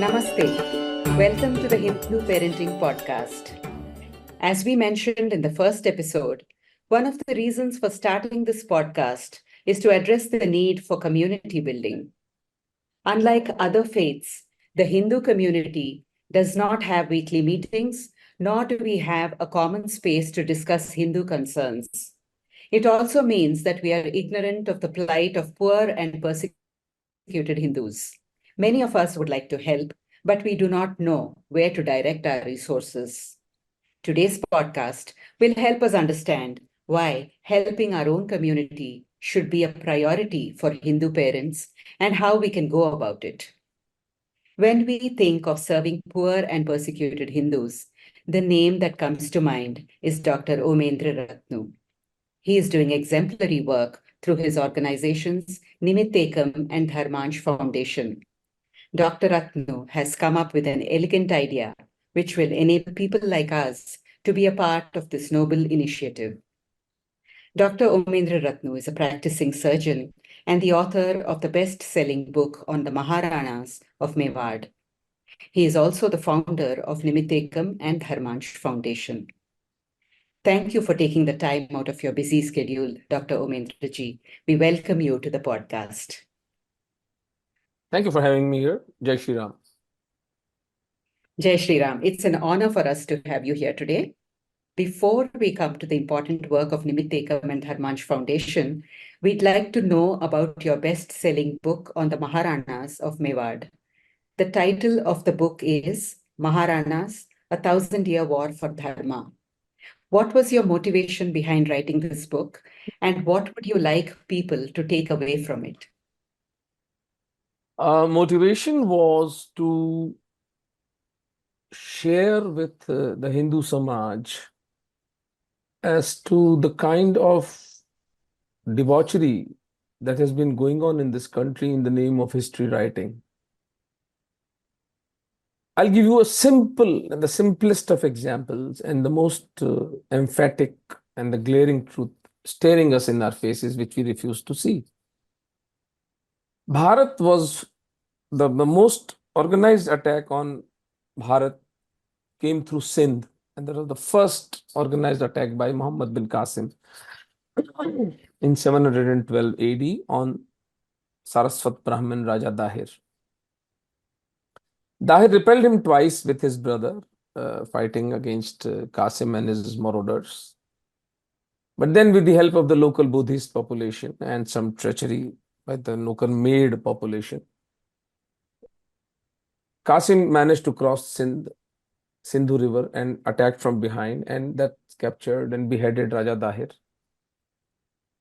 Namaste. Welcome to the Hindu Parenting Podcast. As we mentioned in the first episode, one of the reasons for starting this podcast is to address the need for community building. Unlike other faiths, the Hindu community does not have weekly meetings, nor do we have a common space to discuss Hindu concerns. It also means that we are ignorant of the plight of poor and persecuted Hindus. Many of us would like to help, but we do not know where to direct our resources. Today's podcast will help us understand why helping our own community should be a priority for Hindu parents and how we can go about it. When we think of serving poor and persecuted Hindus, the name that comes to mind is Dr. Omendra Ratnu. He is doing exemplary work through his organizations, Nimittekam and Dharmansh Foundation. Dr. Ratnu has come up with an elegant idea which will enable people like us to be a part of this noble initiative. Dr. Omendra Ratnu is a practicing surgeon and the author of the best-selling book on the Maharanas of Mewar. He is also the founder of Nimittekam and Dharmansh Foundation. Thank you for taking the time out of your busy schedule, Dr. Omendra ji. We welcome you to the podcast. Thank you for having me here. Jai Shri Ram. Jai Shri Ram. It's an honor for us to have you here today. Before we come to the important work of Nimittekam and Dharmansh Foundation, we'd like to know about your best-selling book on the Maharanas of Mewar. The title of the book is Maharanas, A 1,000-Year War for Dharma. What was your motivation behind writing this book, and what would you like people to take away from it? Motivation was to share with the Hindu Samaj as to the kind of debauchery that has been going on in this country in the name of history writing. I'll give you the simplest of examples and the most emphatic and the glaring truth staring us in our faces, which we refuse to see. Bharat was the most organized attack on Bharat came through Sindh, and that was the first organized attack by Muhammad bin Qasim in 712 AD on Saraswat Brahmin Raja Dahir. Dahir repelled him twice with his brother, fighting against Qasim and his marauders. But then, with the help of the local Buddhist population and some treachery by the local made population, Qasim managed to cross Sindhu River and attacked from behind, and that captured and beheaded Raja Dahir.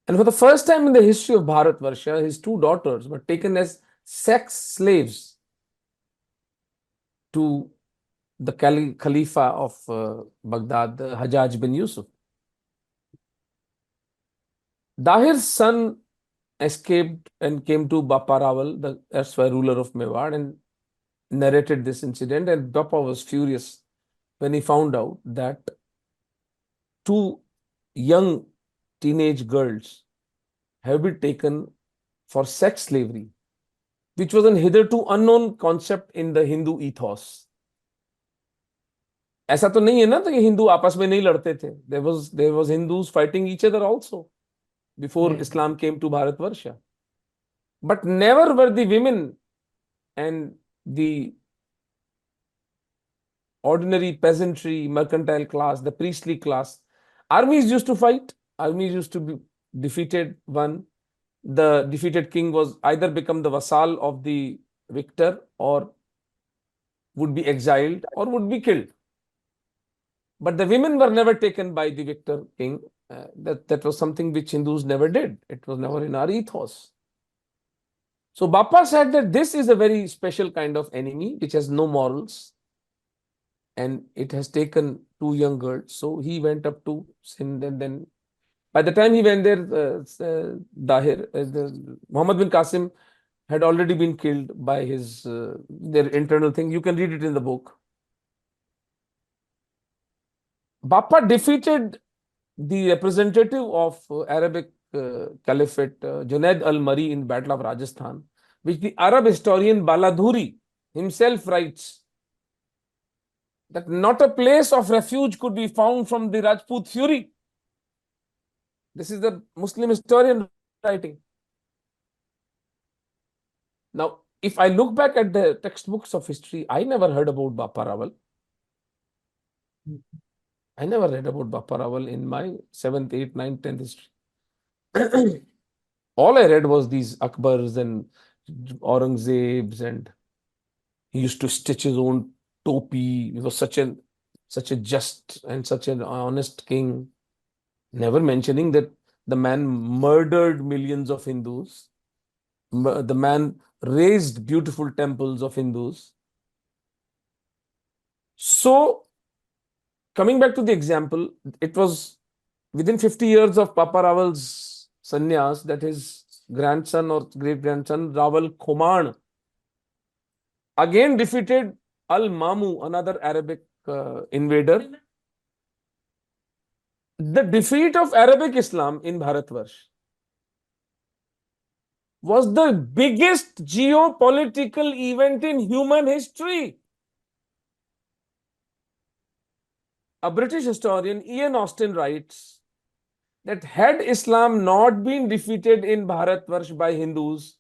And for the first time in the history of Bharatvarsha, his two daughters were taken as sex slaves to the Khalifa of Baghdad, Hajjaj bin Yusuf. Dahir's son escaped and came to Bappa Rawal, the erstwhile ruler of Mewar, and narrated this incident. And Bappa was furious when he found out that two young teenage girls have been taken for sex slavery, which was an hitherto unknown concept in the Hindu ethos. ऐसा तो नहीं है ना कि हिंदू आपस में नहीं लड़ते थे. There was Hindus fighting each other also before Islam came to Bharatvarsha. But never were the women and the ordinary peasantry, mercantile class, the priestly class. Armies used to fight. Armies used to be defeated one. The defeated king was either become the vassal of the victor or would be exiled or would be killed. But the women were never taken by the victor king. That was something which Hindus never did. It was never in our ethos. So Bappa said that this is a very special kind of enemy which has no morals, and it has taken two young girls. So he went up to Sindh, and then by the time he went there, Muhammad bin Qasim had already been killed by their internal thing. You can read it in the book. Bappa defeated the representative of Arabic Caliphate, Junaid al-Mari, in Battle of Rajasthan, which the Arab historian Baladhuri himself writes that not a place of refuge could be found from the Rajput fury. This is the Muslim historian writing. Now, if I look back at the textbooks of history, I never heard about Bappa Rawal. I never read about Bappa Rawal in my 7th, 8th, 9th, 10th history. All I read was these Akbars and Aurangzebs, and he used to stitch his own topi. He was such a just and such an honest king. Never mentioning that the man murdered millions of Hindus. The man raised beautiful temples of Hindus. So, coming back to the example, it was within 50 years of Papa Rawal's sannyas that his grandson or great-grandson, Rawal Khoman, again defeated Al-Mamu, another Arabic invader. The defeat of Arabic Islam in Bharatvarsh was the biggest geopolitical event in human history. A British historian, Ian Austen, writes that had Islam not been defeated in Bharatvarsh by Hindus,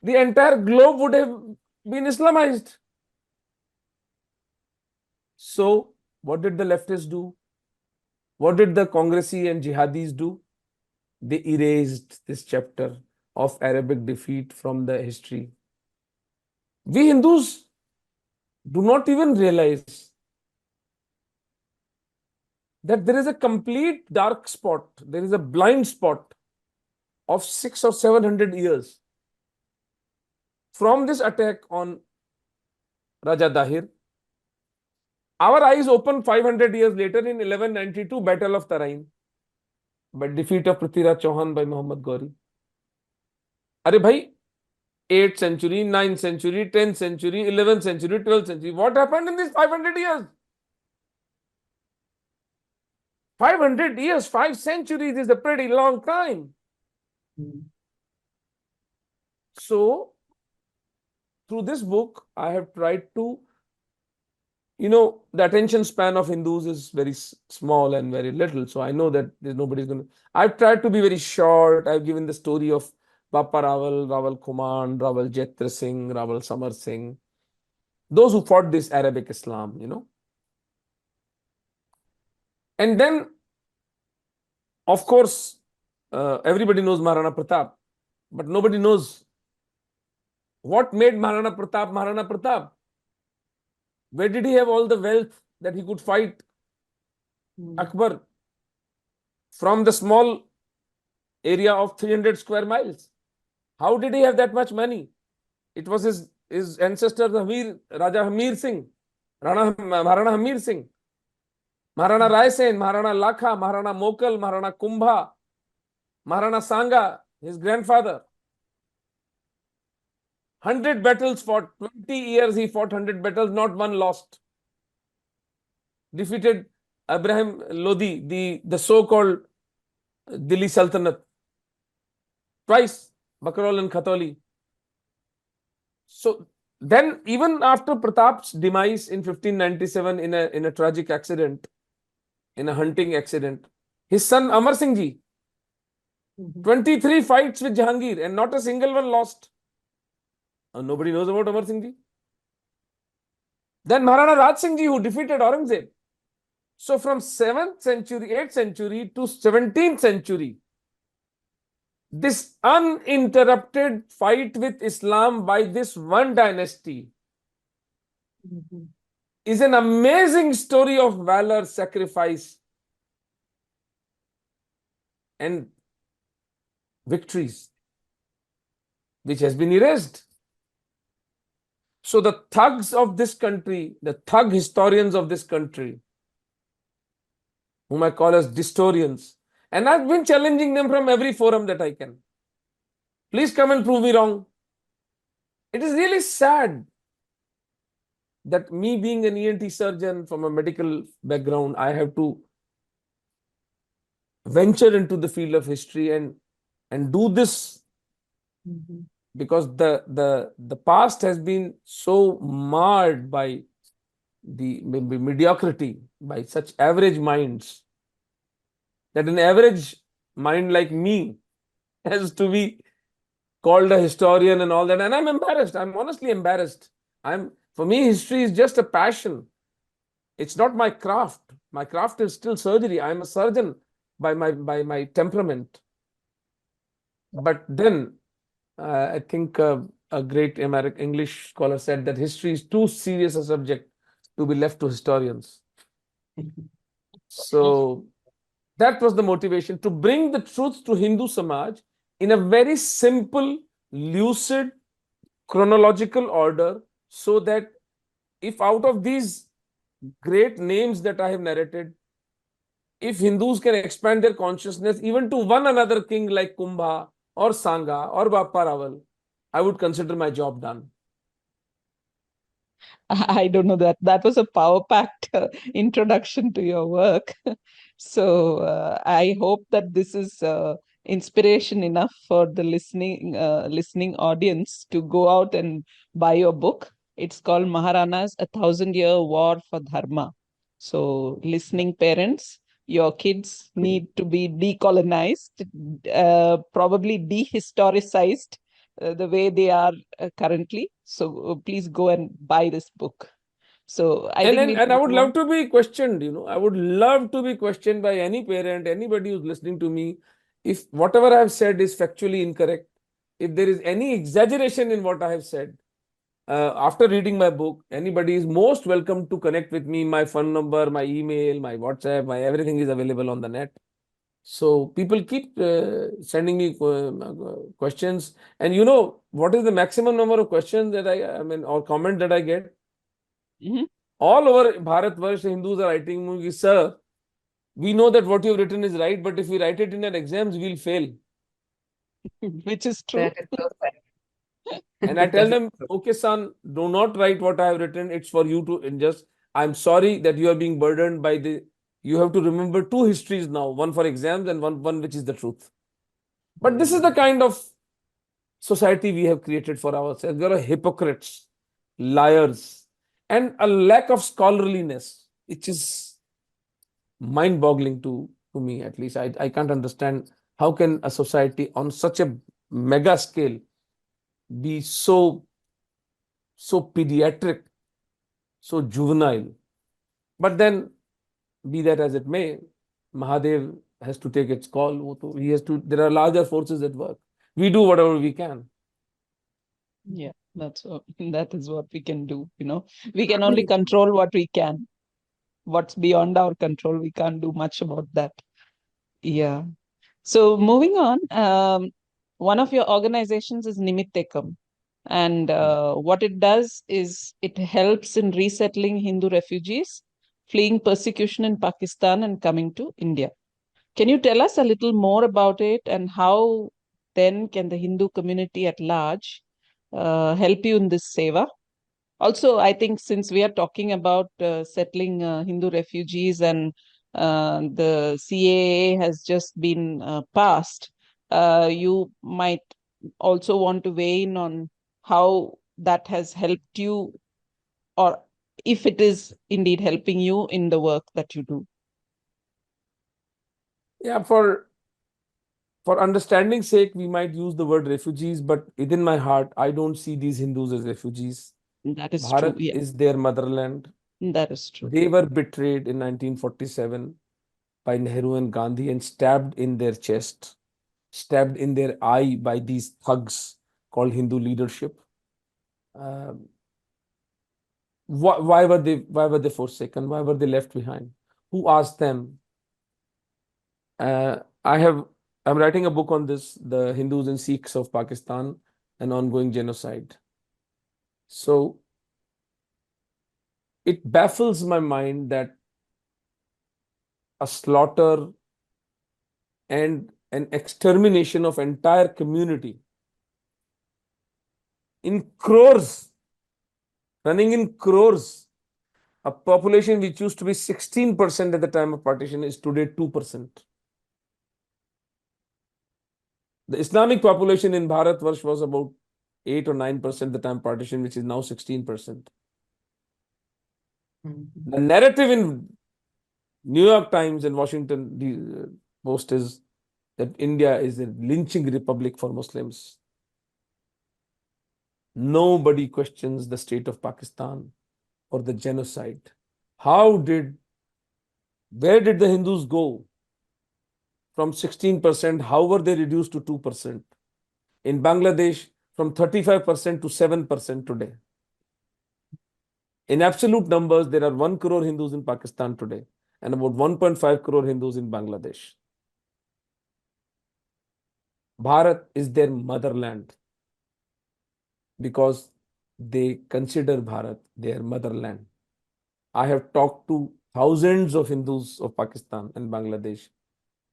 the entire globe would have been Islamized. So, what did the leftists do? What did the Congresi and Jihadis do? They erased this chapter of Arabic defeat from the history. We Hindus do not even realize that there is a complete dark spot, there is a blind spot of 600 or 700 years from this attack on Raja Dahir. Our eyes open 500 years later in 1192 Battle of Tarain, but defeat of Prithviraj Chauhan by Muhammad Ghori. Are bhai, 8th century, 9th century, 10th century, 11th century, 12th century. What happened in these 500 years? 500 years, 5 centuries is a pretty long time. So, through this book, I have tried to, the attention span of Hindus is very small and very little. So, I know that there's nobody's going to. I've tried to be very short. I've given the story of Bappa Rawal, Rawal Khoman, Rawal Jethra Singh, Rawal Samar Singh, those who fought this Arabic Islam, And then, of course, everybody knows Maharana Pratap, but nobody knows what made Maharana Pratap Maharana Pratap. Where did he have all the wealth that he could fight Akbar from the small area of 300 square miles? How did he have that much money? It was his ancestor, Raja Hamir Singh, Maharana Hamir Singh, Maharana Rai Sen, Maharana Lakha, Maharana Mokal, Maharana Kumbha, Maharana Sanga, his grandfather. 100 battles fought, 20 years he fought 100 battles, not one lost. Defeated Ibrahim Lodi, the so-called Delhi Sultanate, twice, Bakarol and Khatoli. So then, even after Pratap's demise in 1597 in a tragic accident, in a hunting accident, his son Amar Singh Ji, 23 fights with Jahangir and not a single one lost. Nobody knows about Amar Singh Ji. Then Maharana Raj Singh Ji, who defeated Aurangzeb. So from 7th century, 8th century to 17th century, this uninterrupted fight with Islam by this one dynasty is an amazing story of valor, sacrifice, and victories, which has been erased. So the thugs of this country, the thug historians of this country, whom I call as distorians, and I've been challenging them from every forum that I can. Please come and prove me wrong. It is really sad that me being an ENT surgeon from a medical background, I have to venture into the field of history and do this because the past has been so marred by the mediocrity, by such average minds, that an average mind like me has to be called a historian and all that. And I'm embarrassed. I'm honestly embarrassed. For me, history is just a passion. It's not my craft. My craft is still surgery. I'm a surgeon by my temperament. But then I think a great American English scholar said that history is too serious a subject to be left to historians. So that was the motivation, to bring the truth to Hindu Samaj in a very simple, lucid, chronological order, so that if out of these great names that I have narrated, if Hindus can expand their consciousness even to one another king like Kumbha or Sangha or Bappa Rawal, I would consider my job done. I don't know, that was a power packed introduction to your work. So I hope that this is inspiration enough for the listening audience to go out and buy your book. It's called Maharanas, A 1,000-Year War for Dharma. So listening parents, your kids need to be decolonized, probably dehistoricized the way they are currently. So please go and buy this book. So I think And I would we'll love to be questioned, I would love to be questioned by any parent, anybody who's listening to me. If whatever I've said is factually incorrect, if there is any exaggeration in what I have said, after reading my book, anybody is most welcome to connect with me. My phone number, my email, my WhatsApp, my everything is available on the net. So people keep sending me questions. And what is the maximum number of questions that I mean, or comment that I get? Mhm. All over Bharat, Hindus are writing me, sir, we know that what you've written is right, but if we write it in our exams, we'll fail. Which is true. That is so sad. And I tell That is them, so. okay, son, do not write what I have written. It's for you to ingest. I'm sorry that you are being burdened by you have to remember two histories now, one for exams and one which is the truth. But this is the kind of society we have created for ourselves. There are hypocrites, liars, and a lack of scholarliness, which is mind-boggling to me, at least. I can't understand how can a society on such a mega scale be so pediatric, so juvenile. But then, be that as it may, Mahadev has to take its call. He has to. There are larger forces at work. We do whatever we can. Yeah, that is what we can do. We can only control what we can. What's beyond our control, we can't do much about that. Yeah. So moving on, one of your organizations is Nimittekam. And what it does is it helps in resettling Hindu refugees fleeing persecution in Pakistan and coming to India. Can you tell us a little more about it, and how then can the Hindu community at large help you in this seva? Also, I think since we are talking about settling Hindu refugees, and the CAA has just been passed, you might also want to weigh in on how that has helped you, or if it is indeed helping you in the work that you do. Yeah, for understanding sake, we might use the word refugees, but within my heart, I don't see these Hindus as refugees. That is true. Bharat Yeah, is their motherland. that is true. They were betrayed in 1947 by Nehru and Gandhi and stabbed in their chest, stabbed in their eye by these thugs called Hindu leadership. Um, why were they forsaken? Why were they left behind? Who asked them? Uh, I'm writing a book on this, the Hindus and Sikhs of Pakistan, an ongoing genocide. So it baffles my mind that a slaughter and an extermination of entire community in crores, running in crores, a population which used to be 16% at the time of partition is today 2%. The Islamic population in Bharatvarsh was about 8 or 9% the time partition, which is now 16%. Mhm. The narrative in New York Times and Washington Post is that India is a lynching republic for Muslims. Nobody questions the state of Pakistan or the genocide. Where did the Hindus go from 16%? How were they reduced to 2%? In Bangladesh, from 35% to 7% today. In absolute numbers, there are 1 crore Hindus in Pakistan today and about 1.5 crore Hindus in Bangladesh. Bharat is their motherland because they consider Bharat their motherland. I have talked to thousands of Hindus of Pakistan and Bangladesh,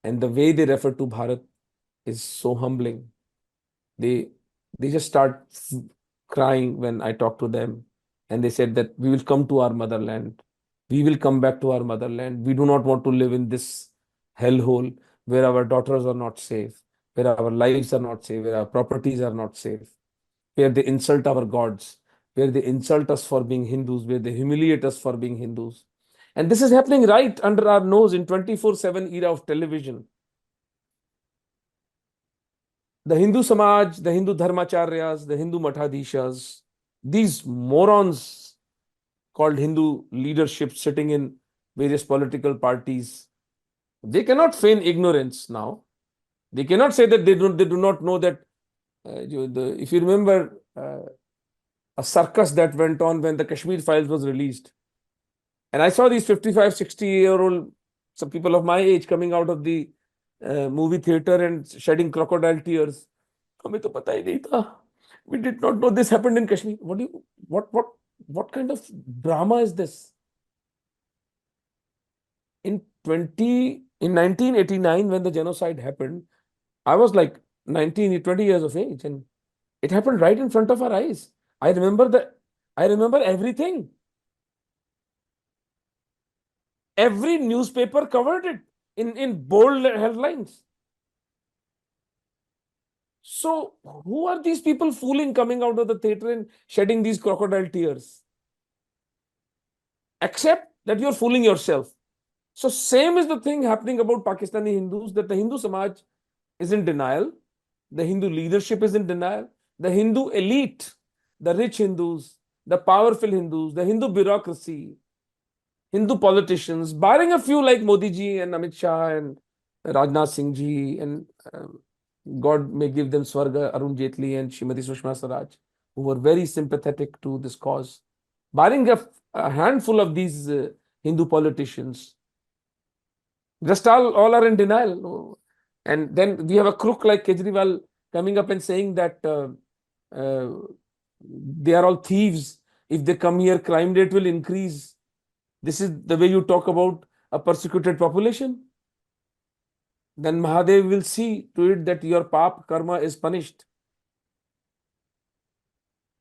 and the way they refer to Bharat is so humbling. They just start crying when I talk to them, and they said that we will come to our motherland. We will come back to our motherland. We do not want to live in this hellhole where our daughters are not safe, where our lives are not safe, where our properties are not safe, where they insult our gods, where they insult us for being Hindus, where they humiliate us for being Hindus. And this is happening right under our nose in 24/7 era of television. The Hindu Samaj, the Hindu Dharmacharyas, the Hindu Mathadishas, these morons called Hindu leadership sitting in various political parties, they cannot feign ignorance now. They cannot say that they do not know that. If you remember a circus that went on when the Kashmir Files was released, and I saw these 55, 60-year-old, some people of my age coming out of the movie theater and shedding crocodile tears. हमें तो पता ही नहीं था. We did not know this happened in Kashmir. What kind of drama is this? In 1989, when the genocide happened, I was like 19, 20 years of age, and it happened right in front of our eyes. I remember everything. Every newspaper covered it in bold headlines. So who are these people fooling coming out of the theater and shedding these crocodile tears? Accept that you're fooling yourself. So same is the thing happening about Pakistani Hindus, that the Hindu Samaj is in denial. The Hindu leadership is in denial. The Hindu elite, the rich Hindus, the powerful Hindus, the Hindu bureaucracy, Hindu politicians, barring a few like Modi ji and Amit Shah and Rajnath Singh ji, and God may give them Swarga, Arun Jaitley and Srimati Sushma Swaraj, who were very sympathetic to this cause. Barring a handful of these Hindu politicians, just all are in denial. And then we have a crook like Kejriwal coming up and saying that they are all thieves. If they come here, crime rate will increase. This is the way you talk about a persecuted population. Then Mahadev will see to it that your pap karma is punished.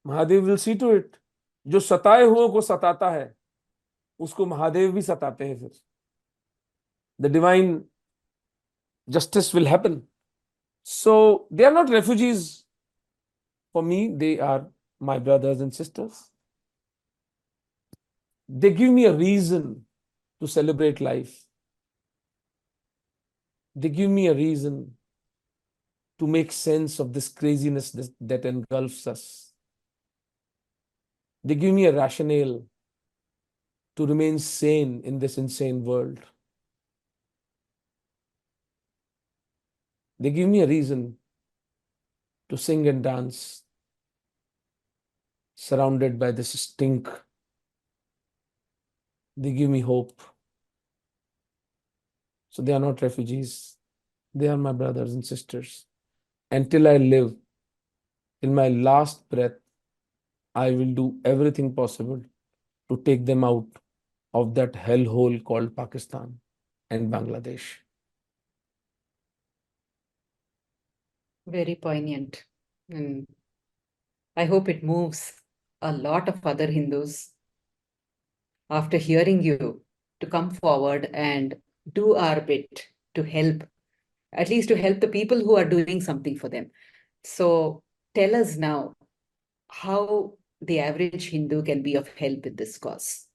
Mahadev will see to it. जो सताए हुए को सताता है, उसको महादेव भी सताते हैं फिर. The divine justice will happen. So they are not refugees. For me, they are my brothers and sisters. They give me a reason to celebrate life. They give me a reason to make sense of this craziness that engulfs us. They give me a rationale to remain sane in this insane world. They give me a reason to sing and dance surrounded by this stink. They give me hope. So they are not refugees. They are my brothers and sisters. Until I live, in my last breath, I will do everything possible to take them out of that hellhole called Pakistan and Bangladesh. Very poignant. And I hope it moves a lot of other Hindus after hearing you to come forward and do our bit to help, at least to help the people who are doing something for them. So tell us now, how the average Hindu can be of help in this cause?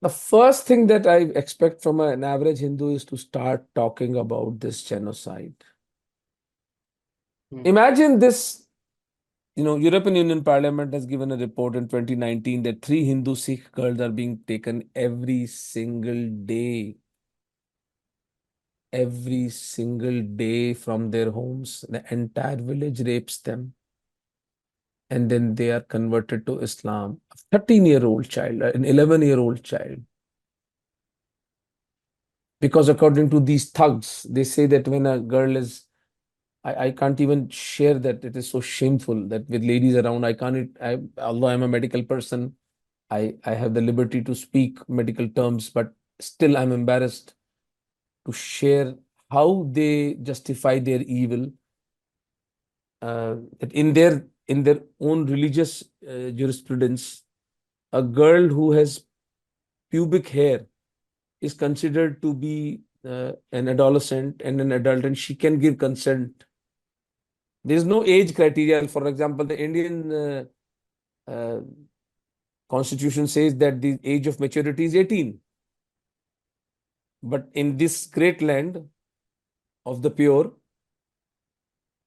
The first thing that I expect from an average Hindu is to start talking about this genocide. Imagine this, European Union Parliament has given a report in 2019 that 3 Hindu Sikh girls are being taken every single day. Every single day from their homes. The entire village rapes them. And then they are converted to Islam. A 13-year-old child, an 11-year-old child. Because according to these thugs, they say that when a girl is, I can't even share that. It is so shameful that with ladies around, although I'm a medical person, I have the liberty to speak medical terms, but still I'm embarrassed to share how they justify their evil. That in their own religious jurisprudence, a girl who has pubic hair is considered to be an adolescent and an adult, and she can give consent. There is no age criteria. For example, the Indian uh, constitution says that the age of maturity is 18. But in this great land of the pure,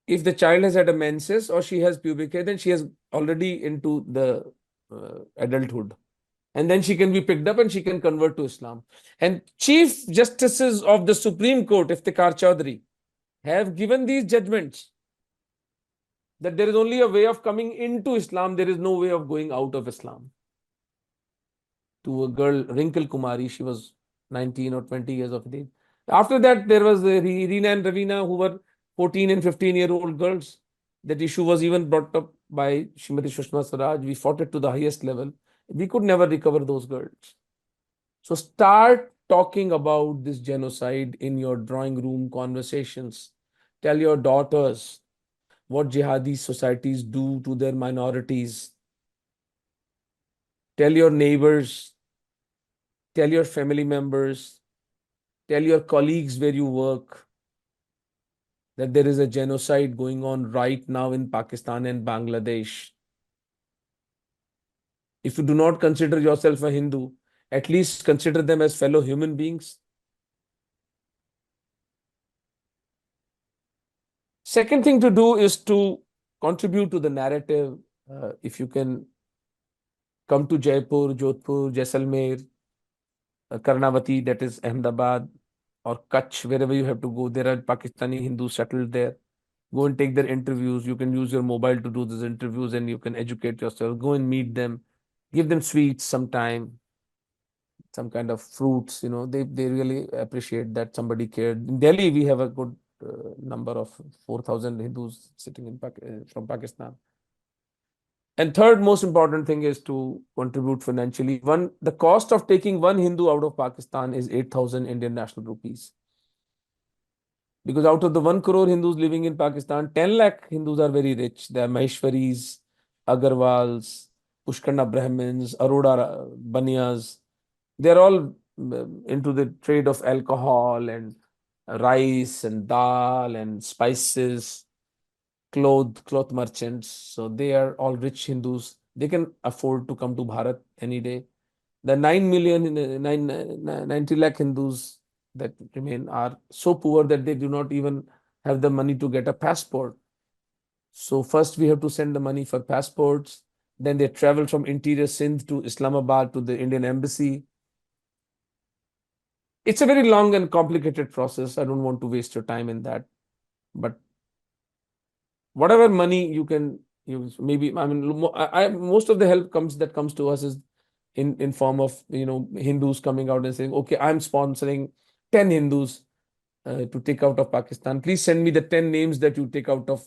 if the child has had a menses or she has pubic hair, then she is already into the adulthood. And then she can be picked up and she can convert to Islam. And Chief Justices of the Supreme Court, Iftikhar Chaudhary, have given these judgments that there is only a way of coming into Islam, there is no way of going out of Islam. To a girl, Wrinkle Kumari, she was 19 or 20 years of age. After that, there was Reena and Ravina, who were 14 and 15-year-old girls. That issue was even brought up by Shrimati Sushma Swaraj. We fought it to the highest level. We could never recover those girls. So start talking about this genocide in your drawing room conversations. Tell your daughters what jihadi societies do to their minorities. Tell your neighbors, tell your family members, tell your colleagues where you work that there is a genocide going on right now in Pakistan and Bangladesh. If you do not consider yourself a Hindu, at least consider them as fellow human beings. Second thing to do is to contribute to the narrative. If you can come to Jaipur, Jodhpur, Jaisalmer, Karnavati, that is Ahmedabad, or Kutch, wherever you have to go, there are Pakistani Hindus settled there. Go and take their interviews. You can use your mobile to do these interviews and you can educate yourself. Go and meet them. Give them sweets sometime, some kind of fruits. They really appreciate that somebody cared. In Delhi, we have a good number of 4,000 Hindus sitting from Pakistan. And third most important thing is to contribute financially. The cost of taking one Hindu out of Pakistan is 8,000 Indian national rupees. Because out of the 1 crore Hindus living in Pakistan, 10 lakh Hindus are very rich. They are Maheshwaris, Agarwals, Pushkarna Brahmins, Arora Baniyas. They are all into the trade of alcohol and rice and dal and spices, cloth merchants. So they are all rich Hindus. They can afford to come to Bharat any day. The 90 lakh Hindus that remain are so poor that they do not even have the money to get a passport. So first we have to send the money for passports. Then they travel from interior Sindh to Islamabad to the Indian embassy. It's a very long and complicated process. I don't want to waste your time in that. But whatever money you can use, maybe, most of the help comes to us is in form of Hindus coming out and saying, okay, I'm sponsoring 10 Hindus to take out of Pakistan. Please send me the 10 names that you take out of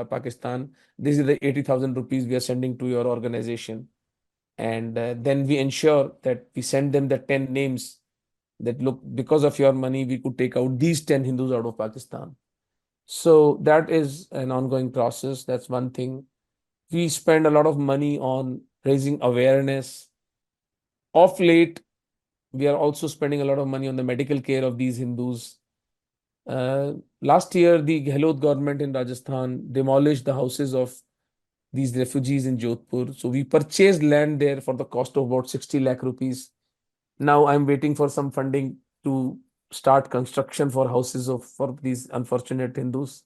Pakistan. This is the 80,000 rupees we are sending to your organization. And then we ensure that we send them the 10 names that, look, because of your money, we could take out these 10 Hindus out of Pakistan. So that is an ongoing process. That's one thing. We spend a lot of money on raising awareness. Of late, we are also spending a lot of money on the medical care of these Hindus. Last year, the Gehlot government in Rajasthan demolished the houses of these refugees in Jodhpur. So we purchased land there for the cost of about 60 lakh rupees. Now I'm waiting for some funding to start construction for houses for these unfortunate Hindus.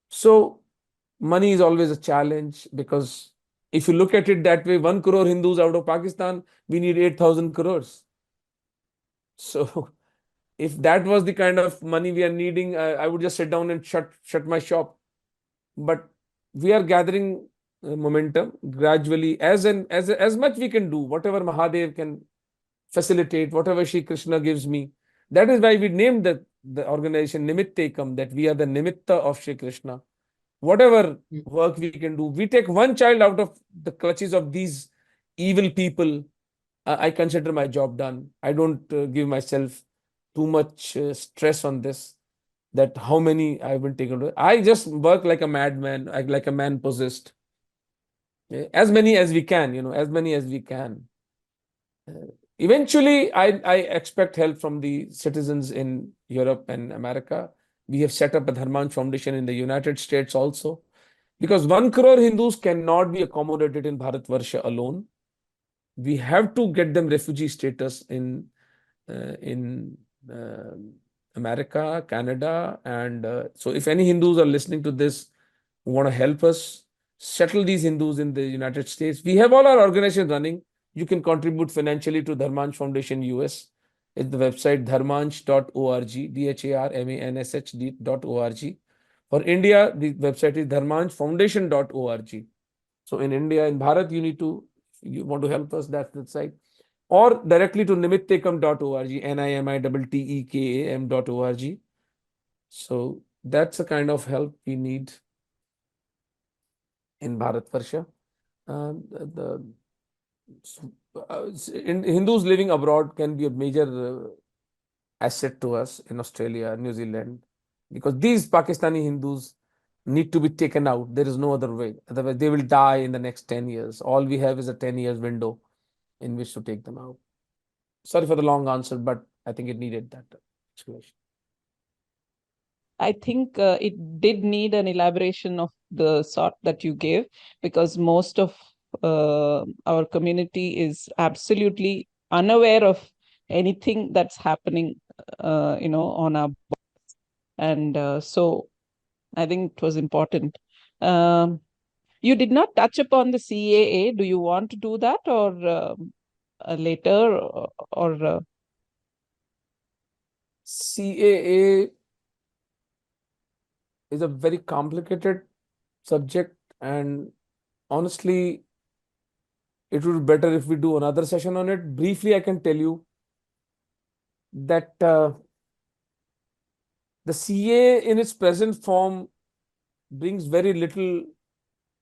So money is always a challenge, because if you look at it that way, 1 crore Hindus out of Pakistan, we need 8,000 crores. So if that was the kind of money we are needing, I would just sit down and shut my shop. But we are gathering momentum gradually, as much we can do, whatever Mahadev can facilitate, whatever Shri Krishna gives me. That is why we named the organization Nimittekam, that we are the Nimitta of Shri Krishna. Whatever work we can do, we take one child out of the clutches of these evil people. I consider my job done. I don't give myself too much stress on this, that how many I've been taken to. I just work like a madman, like a man possessed. As many as we can, as many as we can. Eventually, I expect help from the citizens in Europe and America. We have set up a Dharmansh Foundation in the United States also, because 1 crore Hindus cannot be accommodated in Bharatvarsha alone. We have to get them refugee status in uh, America, Canada, and so if any Hindus are listening to this who want to help us settle these Hindus in the United States, we have all our organizations running. You can contribute financially to Dharmansh Foundation US. It's the website dharmansh.org, dharmansh.org. For India, the website is dharmanshfoundation.org. So in India, in Bharat, you want to help us, that's the site. Or directly to nimittekam.org, nimittekam.org. So that's the kind of help we need in Bharatvarsha. Hindus living abroad can be a major asset to us in Australia, New Zealand, because these Pakistani Hindus need to be taken out. There is no other way. Otherwise, they will die in the next 10 years. All we have is a 10 years window in which to take them out. Sorry for the long answer, but I think it needed that explanation. I think it did need an elaboration of the sort that you gave, because most of our community is absolutely unaware of anything that's happening, on our borders. And so I think it was important. You did not touch upon the CAA. Do you want to do that, or later, or CAA is a very complicated subject, and honestly, it would be better if we do another session on it. Briefly, I can tell you that the CAA in its present form brings very little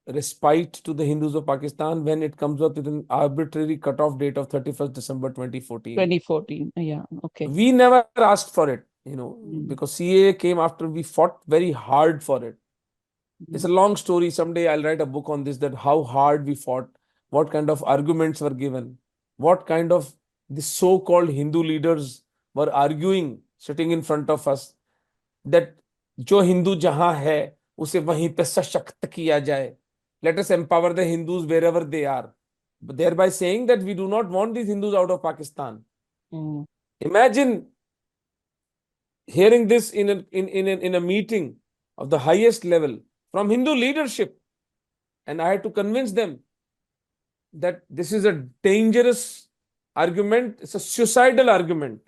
respite to the Hindus of Pakistan when it comes up with an arbitrary cutoff date of 31st December 2014. 2014? Yeah, okay. We never asked for it, because CAA came after we fought very hard for it. It's a long story. Someday I'll write a book on this, that how hard we fought, what kind of arguments were given, what kind of the so-called Hindu leaders were arguing, sitting in front of us, that जो हिंदू जहां है उसे वहीं पे सशक्त किया जाए. Let us empower the Hindus wherever they are, thereby saying that we do not want these Hindus out of Pakistan. Imagine hearing this in a meeting of the highest level from Hindu leadership, and I had to convince them that this is a dangerous argument. It's a suicidal argument.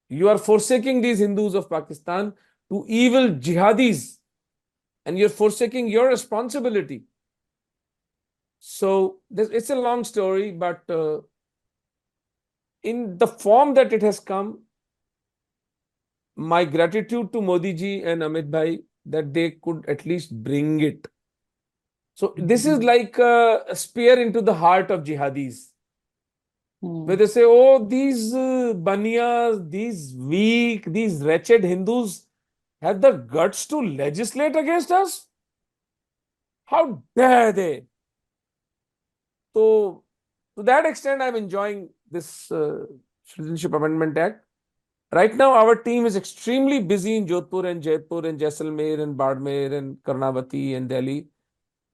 You are forsaking these Hindus of Pakistan to evil jihadis, and you're forsaking your responsibility. So it's a long story, but in the form that it has come, my gratitude to Modi ji and Amit Bhai that they could at least bring it. So this is like a spear into the heart of jihadis, where they say, oh, these baniyas, these weak, these wretched Hindus have the guts to legislate against us? How dare they? So to that extent, I'm enjoying this Citizenship Amendment Act. Right now, our team is extremely busy in Jodhpur and Jaipur and Jaisalmer and Badmer and Karnavati and Delhi.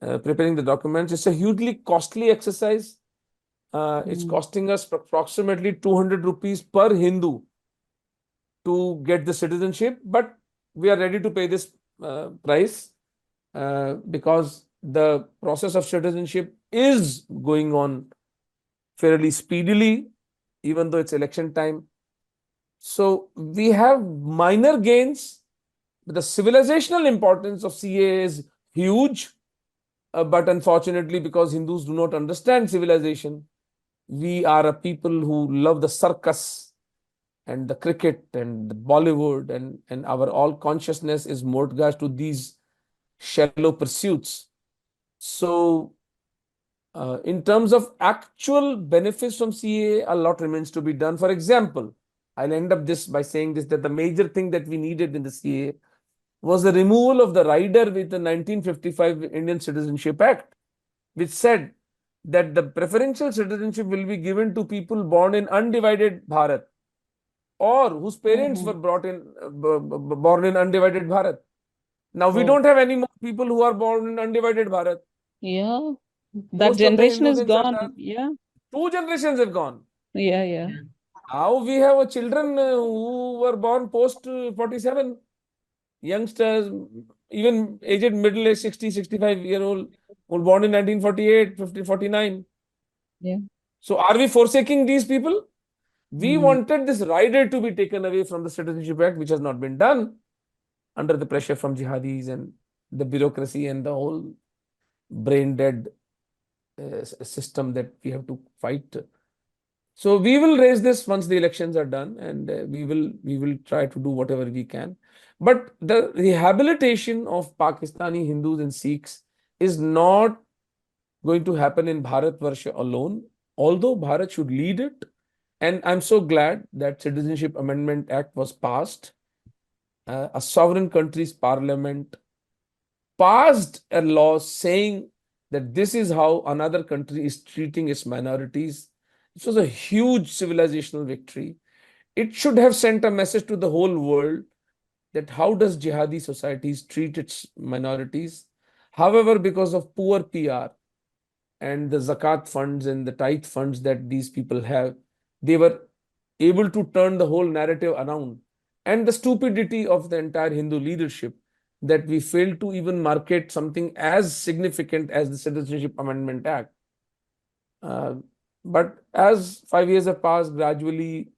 preparing the documents. It's a hugely costly exercise. It's Mm. costing us approximately 200 rupees per Hindu to get the citizenship, but we are ready to pay this price because the process of citizenship is going on fairly speedily, even though it's election time. So we have minor gains, but the civilizational importance of CA is huge. But unfortunately, because Hindus do not understand civilization, we are a people who love the circus and the cricket and the Bollywood, and our all consciousness is mortgaged to these shallow pursuits. So, in terms of actual benefits from CAA, a lot remains to be done. For example, I'll end up this by saying this, that the major thing that we needed in the CAA was the removal of the rider with the 1955 Indian Citizenship Act, which said that the preferential citizenship will be given to people born in undivided Bharat or whose parents were born in undivided Bharat. Now we Oh, don't have any more people who are born in undivided Bharat. yeah. That Most of the generation Hindus is in gone. Sarkar, Yeah. 2 generations have gone. Yeah. Yeah. Now we have a children who were born post 47, youngsters, even aged middle age 60, 65-year old, were born in 1948, 50, 49. Yeah. So are we forsaking these people? We Mm. wanted this rider to be taken away from the Citizenship Act, which has not been done under the pressure from jihadis and the bureaucracy and the whole brain dead system that we have to fight. So we will raise this once the elections are done, and we will try to do whatever we can. But the rehabilitation of Pakistani Hindus and Sikhs is not going to happen in Bharat Varsha alone, although Bharat should lead it. And I'm so glad that Citizenship Amendment Act was passed. A sovereign country's parliament passed a law saying that this is how another country is treating its minorities. This was a huge civilizational victory. It should have sent a message to the whole world that how does jihadi societies treat its minorities. However, because of poor PR and the zakat funds and the tithe funds that these people have, they were able to turn the whole narrative around. And the stupidity of the entire Hindu leadership, that we failed to even market something as significant as the Citizenship Amendment Act. Uh, but as 5 years have passed, gradually,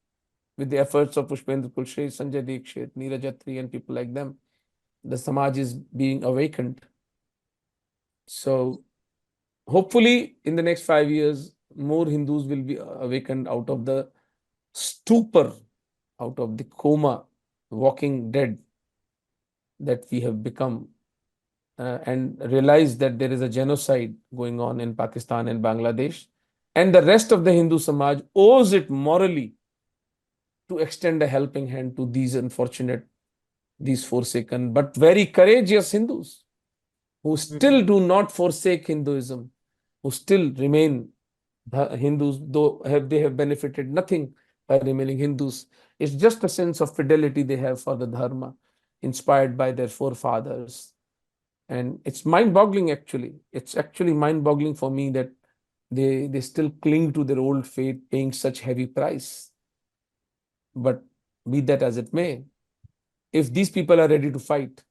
with the efforts of Pushpendra Kulshe, Sanjay Dikshit, Neeraj Attri, and people like them, the Samaj is being awakened. So hopefully, in the next 5 years, more Hindus will be awakened out of the stupor, out of the coma, walking dead that we have become, and realize that there is a genocide going on in Pakistan and Bangladesh. And the rest of the Hindu Samaj owes it morally to extend a helping hand to these unfortunate, these forsaken, but very courageous Hindus who still do not forsake Hinduism, who still remain Hindus, though they have benefited nothing by remaining Hindus. It's just a sense of fidelity they have for the Dharma, inspired by their forefathers. And it's mind-boggling, actually. It's actually mind-boggling for me that they still cling to their old faith, paying such heavy price. But be that as it may, if these people are ready to fight,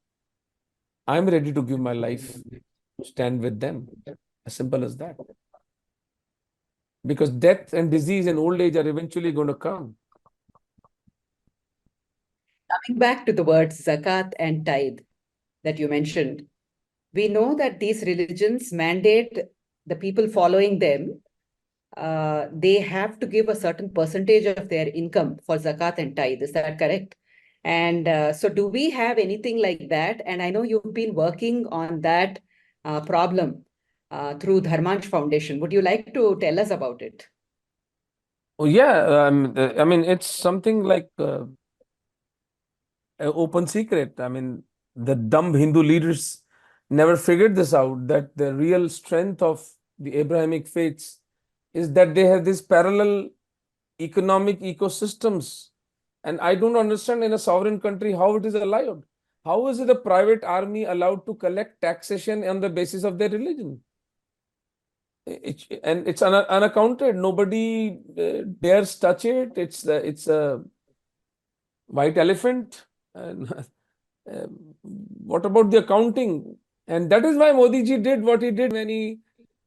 I'm ready to give my life to stand with them. As simple as that. Because death and disease and old age are eventually going to come. Coming back to the words zakat and tithe that you mentioned, we know that these religions mandate the people following them, they have to give a certain percentage of their income for zakat and tithe. Is that correct? And so, do we have anything like that? And I know you've been working on that problem through Dharmansh Foundation. Would you like to tell us about it? Oh, yeah. I mean, it's something like an open secret. I mean, the dumb Hindu leaders never figured this out, that the real strength of the Abrahamic faiths is that they have these parallel economic ecosystems. And I don't understand in a sovereign country how it is allowed. How is the private army allowed to collect taxation on the basis of their religion? And it's unaccounted. Nobody dares touch it. It's a white elephant. And what about the accounting? And that is why Modi ji did what he did when he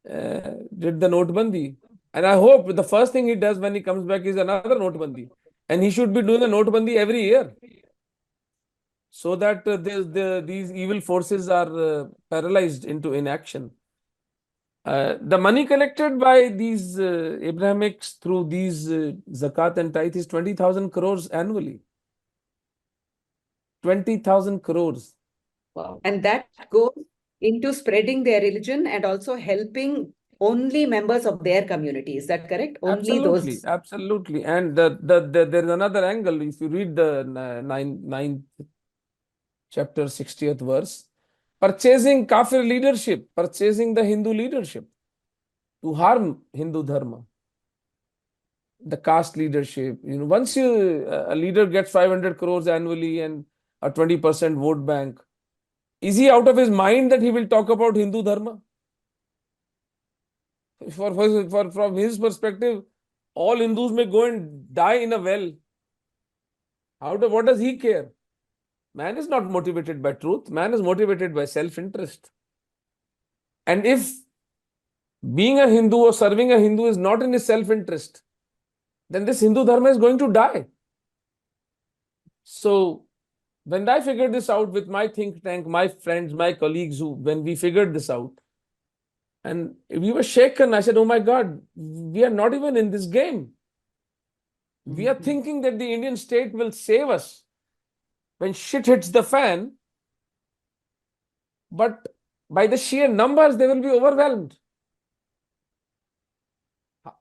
did the Notebandi. And I hope the first thing he does when he comes back is another Notebandi. And he should be doing a Notebandi every year, so that these evil forces are paralyzed into inaction. The money collected by these Abrahamics through these zakat and tithe is 20,000 crores annually. 20,000 crores. Wow. And that goes into spreading their religion and also helping only members of their community. Is that correct? Only Absolutely, those. absolutely. And there's another angle. If you read the ninth chapter, 60th verse, purchasing Kafir leadership, purchasing the Hindu leadership to harm Hindu Dharma, the caste leadership. Once a leader gets 500 crores annually and a 20% vote bank, is he out of his mind that he will talk about Hindu Dharma? From his perspective, all Hindus may go and die in a well. What does he care? Man is not motivated by truth. Man is motivated by self-interest. And if being a Hindu or serving a Hindu is not in his self-interest, then this Hindu Dharma is going to die. So when I figured this out with my think tank, my friends, my colleagues, when we figured this out, and we were shaken, I said, oh my God, we are not even in this game. We are thinking that the Indian state will save us when shit hits the fan, but by the sheer numbers, they will be overwhelmed.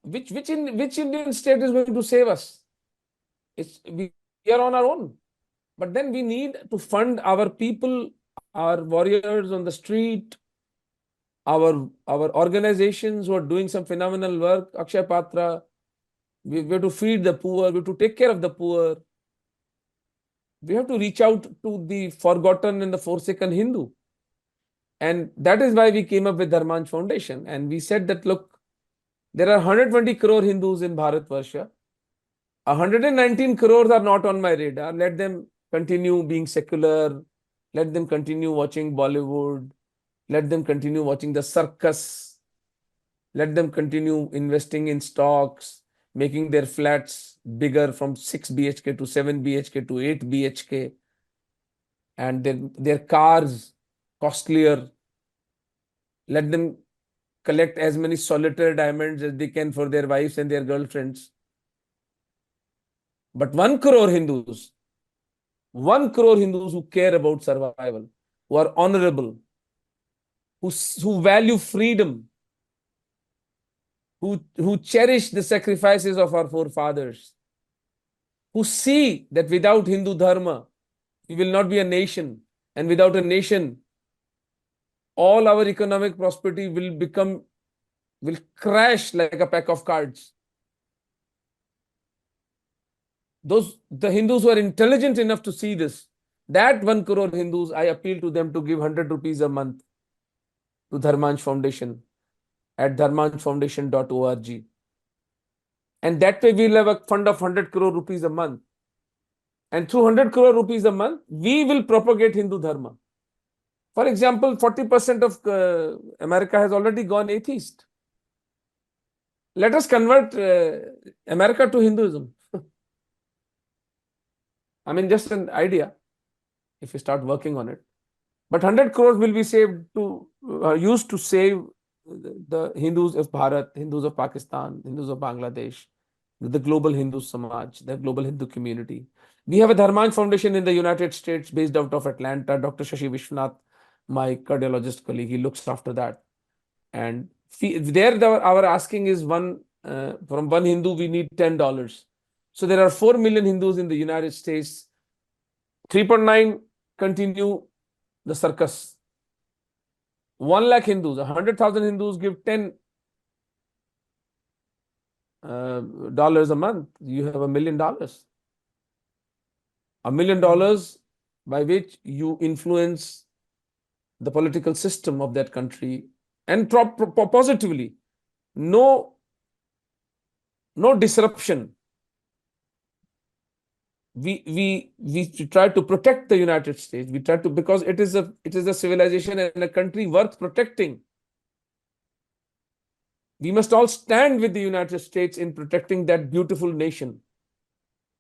Which Indian state is going to save us? We are on our own. But then we need to fund our people, our warriors on the street, our organizations who are doing some phenomenal work, Akshay Patra. We have to feed the poor, we have to take care of the poor. We have to reach out to the forgotten and the forsaken Hindu. And that is why we came up with Dharmansh Foundation. And we said that, look, there are 120 crore Hindus in Bharatvarsha. 119 crores are not on my radar. Let them continue being secular. Let them continue watching Bollywood. Let them continue watching the circus. Let them continue investing in stocks, making their flats bigger from 6 BHK to 7 BHK to 8 BHK. And their cars costlier. Let them collect as many solitaire diamonds as they can for their wives and their girlfriends. But 1 crore Hindus, 1 crore Hindus who care about survival, who are honorable, who value freedom, who cherish the sacrifices of our forefathers, who see that without Hindu Dharma, we will not be a nation. And without a nation, all our economic prosperity will crash like a pack of cards. The Hindus who are intelligent enough to see this, that 1 crore Hindus, I appeal to them to give 100 rupees a month to Dharmansh Foundation at dharmanshfoundation.org. And that way we'll have a fund of 100 crore rupees a month. And through 100 crore rupees a month, we will propagate Hindu Dharma. For example, 40% of America has already gone atheist. Let us convert America to Hinduism. I mean, just an idea, if you start working on it. But 100 crores will be used to save the Hindus of Bharat, Hindus of Pakistan, Hindus of Bangladesh, the global Hindu Samaj, the global Hindu community. We have a Dharmansh Foundation in the United States based out of Atlanta. Dr. Shashi Vishwanath, my cardiologist colleague, he looks after that. And there our asking is from one Hindu, we need $10. So there are 4 million Hindus in the United States. 3.9 continue the circus. 1 lakh Hindus, 100,000 Hindus give $10 a month. You have $1 million. $1 million by which you influence the political system of that country, and positively. No, no disruption. We try to protect the United States. We try to, because it is a civilization and a country worth protecting. We must all stand with the United States in protecting that beautiful nation,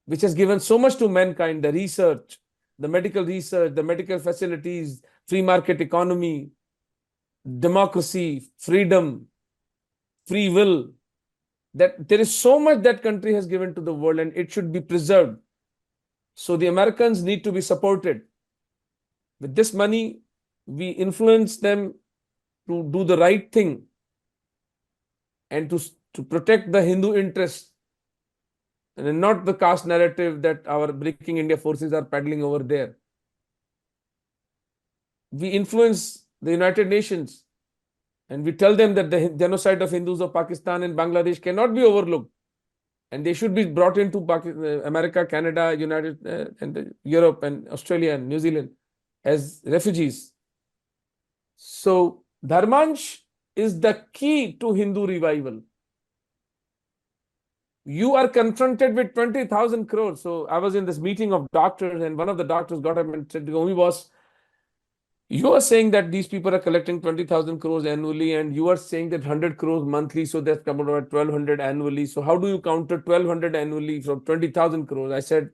which has given so much to mankind: the research, the medical facilities, free market economy, democracy, freedom, free will. That there is so much that country has given to the world, and it should be preserved. So the Americans need to be supported. With this money, we influence them to do the right thing and to protect the Hindu interest, and not the caste narrative that our Breaking India forces are peddling over there. We influence the United Nations, and we tell them that the genocide of Hindus of Pakistan and Bangladesh cannot be overlooked, and they should be brought into America, Canada, and Europe and Australia and New Zealand as refugees. So Dharmansh is the key to Hindu revival. You are confronted with 20,000 crores. So I was in this meeting of doctors, and one of the doctors got up and said, "Gomi boss, you are saying that these people are collecting 20,000 crores annually, and you are saying that 100 crores monthly, so that's come about 1,200 annually. So how do you counter 1,200 annually from 20,000 crores?" I said,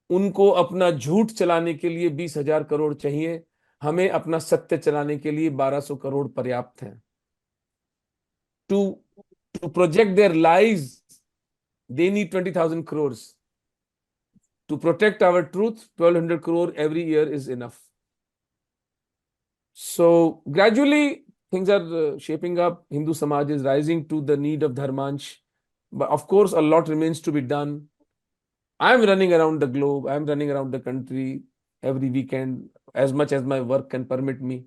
उनको अपना झूठ चलाने के लिए 20,000 करोड़ चाहिए, हमें अपना सत्य चलाने के लिए 1,200 करोड़ पर्याप्त हैं. To project their lies, they need 20,000 crores. To protect our truth, 1,200 crore every year is enough. So gradually things are shaping up. Hindu Samaj is rising to the need of Dharmansh. But of course, a lot remains to be done. I'm running around the globe. I'm running around the country every weekend, as much as my work can permit me.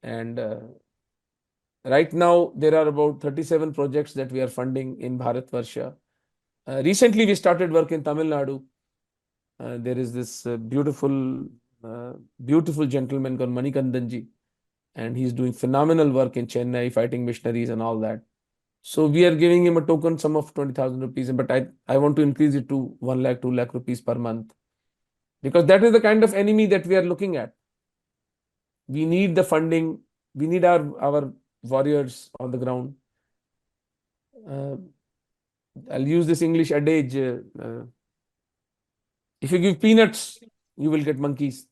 And right now, there are about 37 projects that we are funding in Bharatvarsha. Recently, we started work in Tamil Nadu. There is this beautiful gentleman called Manikandanji, and he's doing phenomenal work in Chennai, fighting missionaries and all that. So we are giving him a token sum of 20,000 rupees, but I want to increase it to 1 lakh, 2 lakh rupees per month, because that is the kind of enemy that we are looking at. We need the funding. We need our warriors on the ground. I'll use this English adage. If you give peanuts, you will get monkeys.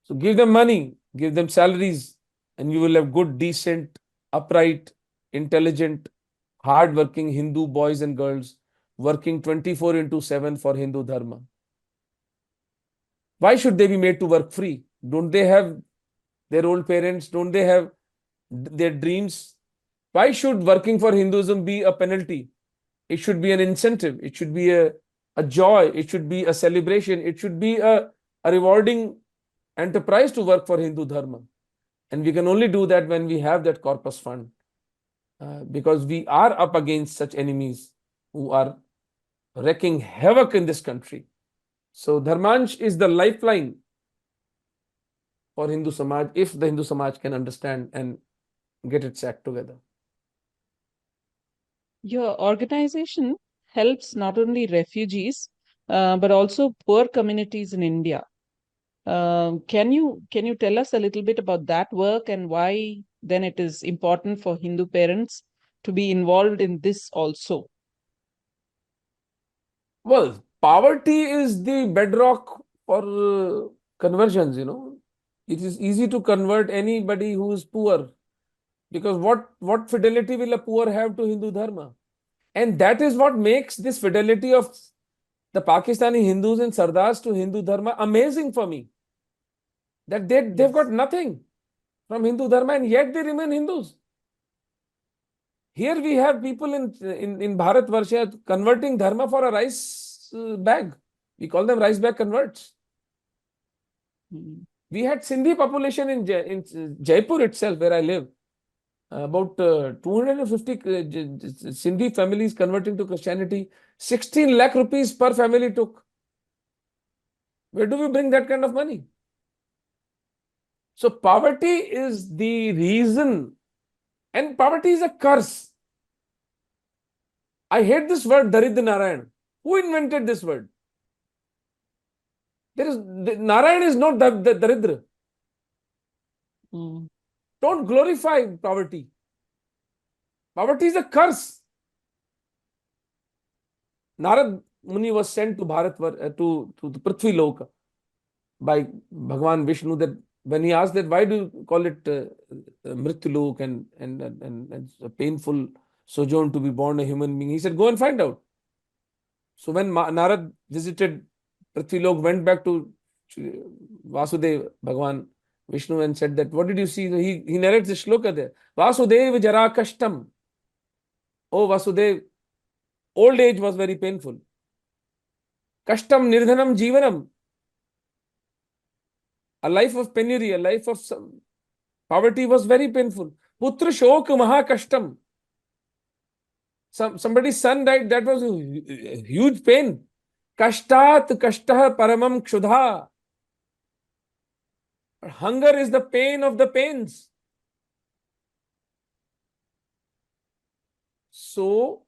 So give them money, give them salaries, and you will have good, decent, upright, intelligent, hard-working Hindu boys and girls working 24/7 for Hindu Dharma. Why should they be made to work free? Don't they have their old parents? Don't they have their dreams? Why should working for Hinduism be a penalty? It should be an incentive. It should be a joy. It should be a celebration. It should be a rewarding enterprise to work for Hindu Dharma. And we can only do that when we have that corpus fund, because we are up against such enemies who are wreaking havoc in this country. So Dharmansh is the lifeline for Hindu Samaj, if the Hindu Samaj can understand and get its act together. Your organization helps not only refugees, but also poor communities in India. Can you tell us a little bit about that work, and why then it is important for Hindu parents to be involved in this also? Well, poverty is the bedrock for conversions, It is easy to convert anybody who is poor, because what fidelity will a poor have to Hindu Dharma? And that is what makes this fidelity of the Pakistani Hindus and Sardars to Hindu Dharma amazing for me. That they've got nothing from Hindu Dharma, and yet they remain Hindus. Here we have people in Bharatvarsha converting Dharma for a rice bag. We call them rice bag converts. We had Sindhi population in Jaipur itself, where I live. About 250 Sindhi families converting to Christianity. 16 lakh rupees per family took. Where do we bring that kind of money? So poverty is the reason, and poverty is a curse. I hate this word, Daridra Narayan. Who invented this word? Narayan is not the Daridra. Mm. Don't glorify poverty. Poverty is a curse. Narad Muni was sent to Bharat, to the Prithvi Loka by Bhagwan Vishnu, that when he asked that why do you call it Mrityulok and a painful sojourn to be born a human being, he said, go and find out. So when Narad visited Prithvi Lok, went back to Vasudev, Bhagwan Vishnu, and said that, what did you see? He narrates the shloka there. Vasudev jara kashtam. Oh Vasudev, old age was very painful. Kashtam nirdhanam jivanam. A life of penury, a life of poverty was very painful. Putra shok maha kashtam. Somebody's son died, that was a huge pain. Kashtat kashtah paramam kshudha. Hunger is the pain of the pains. So,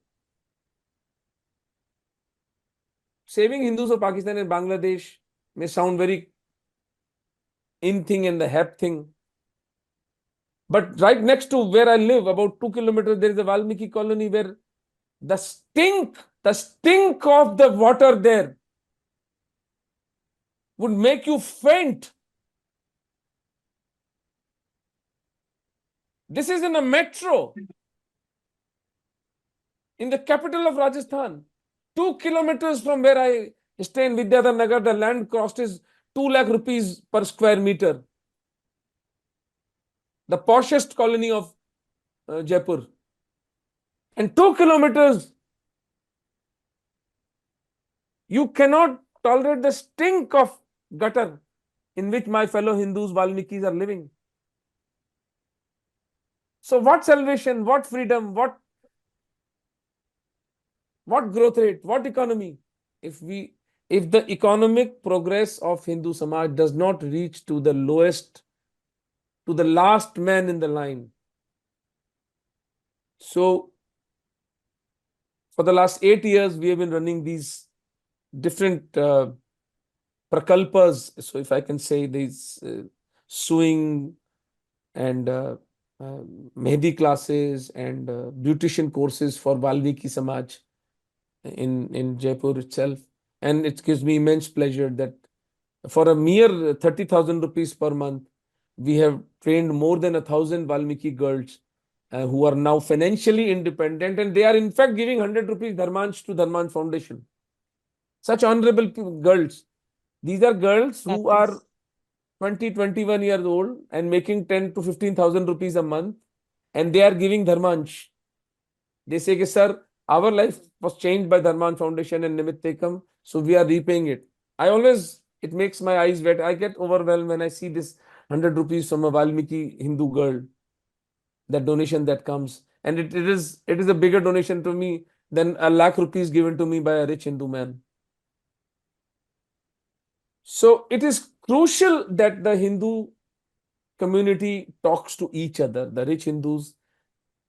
saving Hindus of Pakistan and Bangladesh may sound very in thing and the hep thing. But right next to where I live, about 2 kilometers, there is a Valmiki colony where the stink of the water there would make you faint. This is in a metro in the capital of Rajasthan. 2 kilometers from where I stay in Vidyadhar Nagar, the land cost is 2 lakh rupees per square meter. The poshest colony of Jaipur. And 2 kilometers, you cannot tolerate the stink of gutter in which my fellow Hindus, Valmikis, are living. So what salvation, what freedom, what growth rate, what economy? If the economic progress of Hindu Samaj does not reach to the lowest, to the last man in the line. So for the last 8 years, we have been running these different prakalpas. So if I can say, these sewing and mehdi classes and beautician courses for Valmiki Samaj in Jaipur itself. And it gives me immense pleasure that for a mere 30,000 rupees per month, we have trained more than 1,000 Valmiki girls who are now financially independent, and they are in fact giving 100 rupees Dharmansh to Dharmansh Foundation. Such honorable girls. These are girls who are 20, 21 years old and making 10 to 15,000 rupees a month, and they are giving Dharmansh. They say, sir, our life was changed by Dharmansh Foundation and Nimittekam, so we are repaying it. It makes my eyes wet. I get overwhelmed when I see this 100 rupees from a Valmiki Hindu girl, that donation that comes. And it is a bigger donation to me than 1 lakh rupees given to me by a rich Hindu man. So it is crucial that the Hindu community talks to each other. The rich Hindus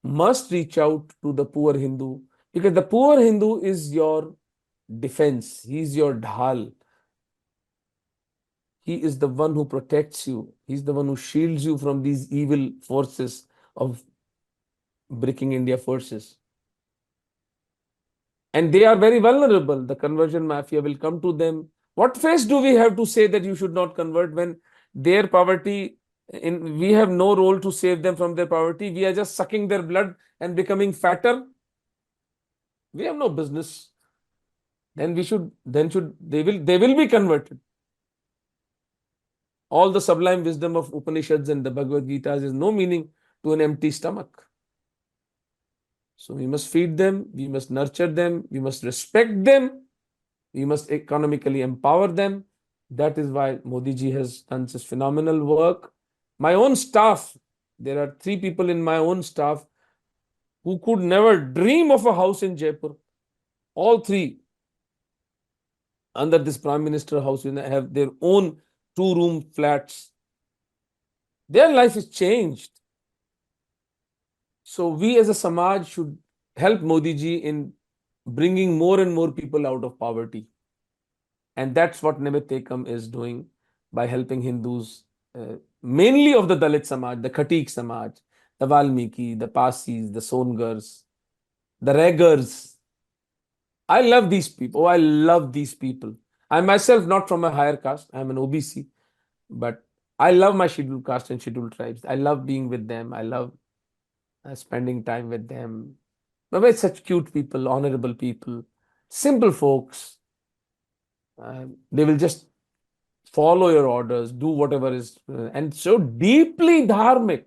must reach out to the poor Hindu, because the poor Hindu is your defense. He is your dhal. He is the one who protects you. He's the one who shields you from these evil forces of breaking India forces. And they are very vulnerable. The conversion mafia will come to them. What face do we have to say that you should not convert when their poverty, we have no role to save them from their poverty. We are just sucking their blood and becoming fatter. We have no business. They will be converted. All the sublime wisdom of Upanishads and the Bhagavad Gita is no meaning to an empty stomach. So we must feed them, we must nurture them, we must respect them, we must economically empower them. That is why Modi ji has done such phenomenal work. My own staff, there are 3 people in my own staff who could never dream of a house in Jaipur. All 3. under this prime minister house, have their own 2-room flats. Their life is changed. So we as a Samaj should help Modi ji in bringing more and more people out of poverty. And that's what Nimittekam is doing by helping Hindus, mainly of the Dalit Samaj, the Khatik Samaj, the Valmiki, the Pasis, the Songars, the Regars. I love these people. Oh, I love these people. I myself not from a higher caste. I'm an OBC, but I love my scheduled caste and scheduled tribes. I love being with them. I love spending time with them. But we're such cute people, honorable people, simple folks. They will just follow your orders, do whatever is, and so deeply dharmic,